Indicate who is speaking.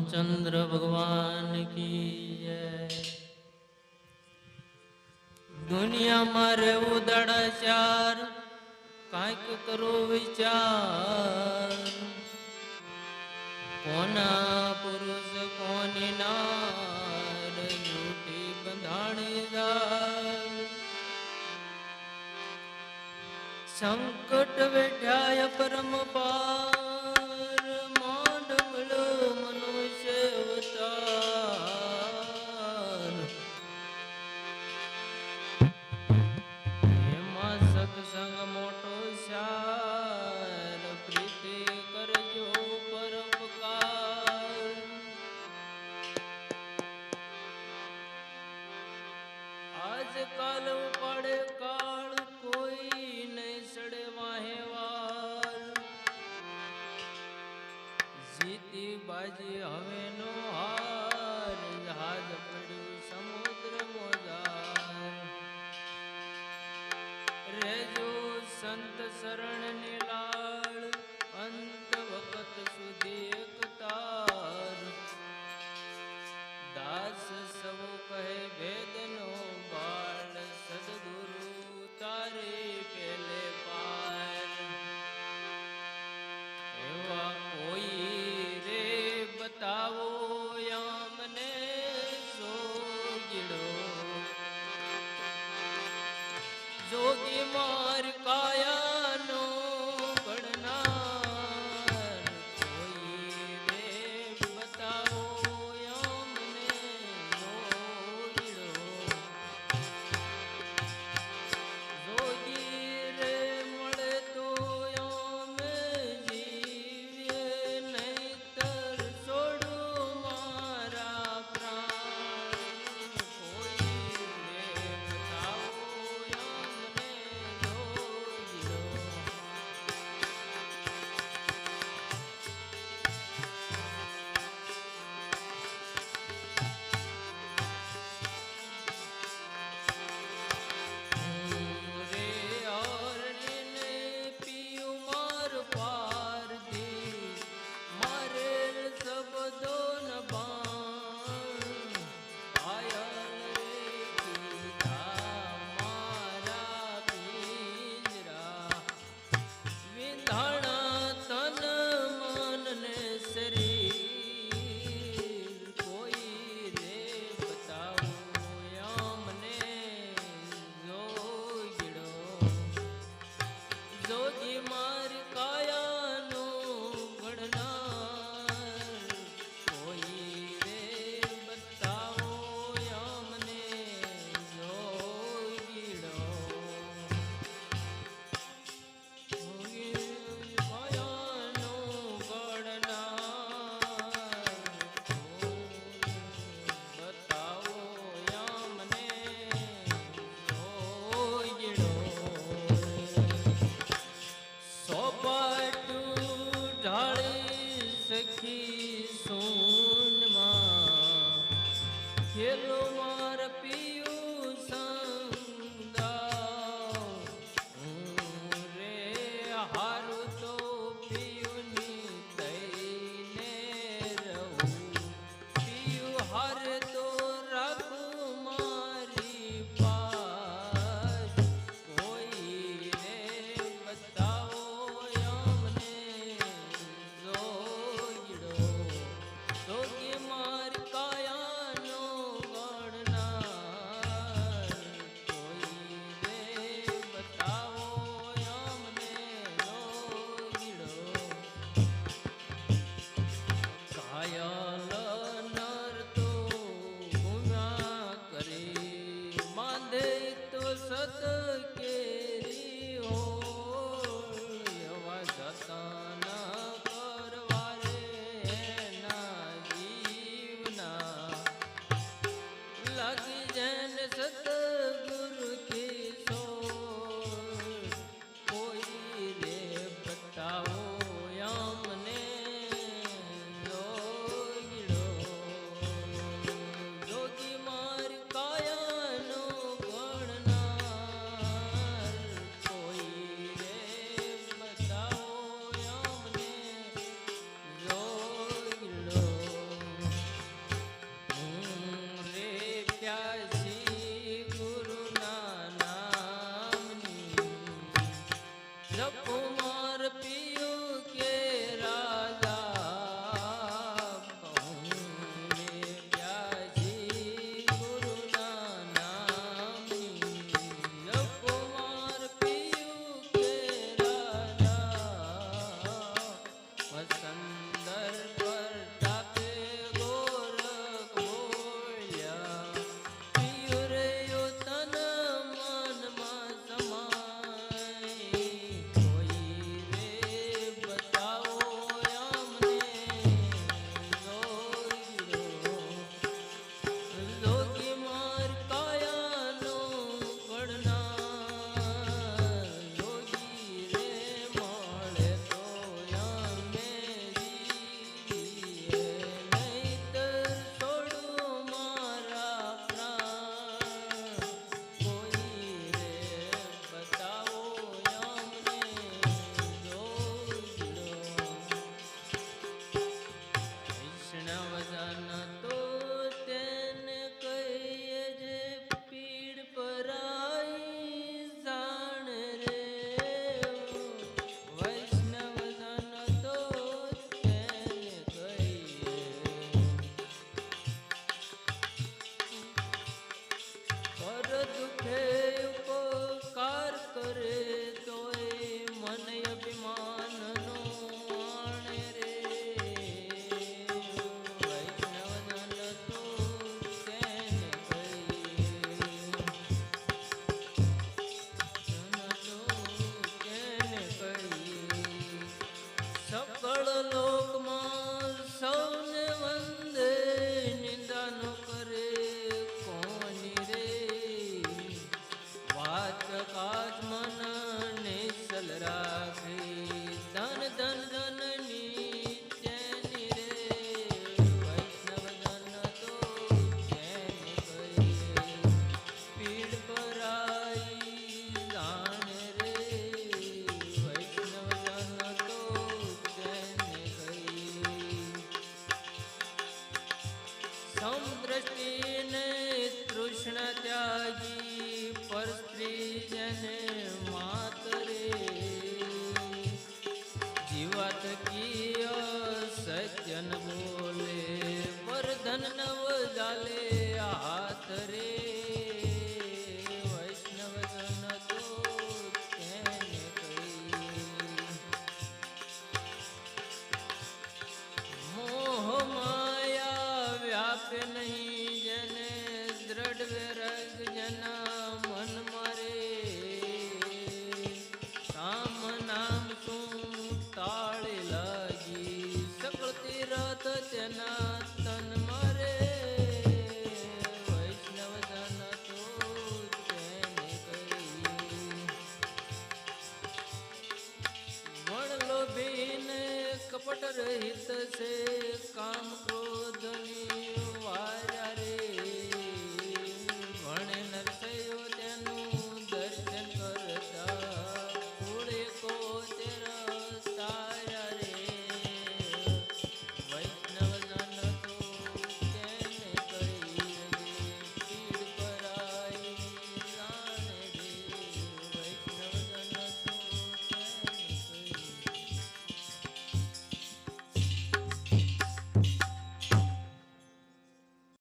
Speaker 1: रामचंद्र भगवान की जय। दुनिया मारे उदड़ा चार कांक करो विचार। कोना पुरुष कोनी नार झूठी बंधाणीदार। संकट वेठ्या परम पार मांड मिलो मनुष्य अवतार। एमा सत्संग मोटो सार प्रीति करजो परोपकार। आज काल उपाड़े काल कोई नहीं सड़े वाहे वार। जीती बाजी हवे नो हार जहाज पड़ू समुद्र मोजार। रेजो संत शरण नीलाल अंत वक्त सुधी एक तार। दास सब कहे भेद नो बाल सदगुरु तारे पहले पार। एवा कोई रे बताओ या मने जोगिड़ो। जोगी मार काया नो गणनार। कोई रे बताओ या मने जोगिड़ो। जोगी रे मळे तो या में जीवे नहीतर छोड़ू मारा प्राण। कोई रे बताओ या मने जोगिड़ो। रे और ने पियू मार पार दी मारे सब दोन बाण। आयल रे कीधा मारा पिंजरा। विंधाणा तन मन ने शरीर। कोई रे बताओ या मने जोगिड़ो। जोगी मार काया नो गणनार। कोई रे बताओ या मने जोगिड़ो। जोगी काया नो गणनार। बताओ या मने जोगिड़ो। सोपाटू ढाળી સખી સોનમાં ખેલો માર પીયું સંગાવ। રે હારું તો પીયુની થઈને રહું। પીયું હારે તો રાખું મારી પાસ। કોઈ રે बताओ या मने जोगिड़ो। जोगी मार काया नो गणनार। બોલે વર્ધન નવ જાલે હાથ રે વૈષ્ણવજન તો તેને કહી મોહ માયા વ્યાપે નહીં જેને દ્રઢ વિરગ જના મન મારે કામ નામ શું તાળી લાગી સકળ તીરથ તેના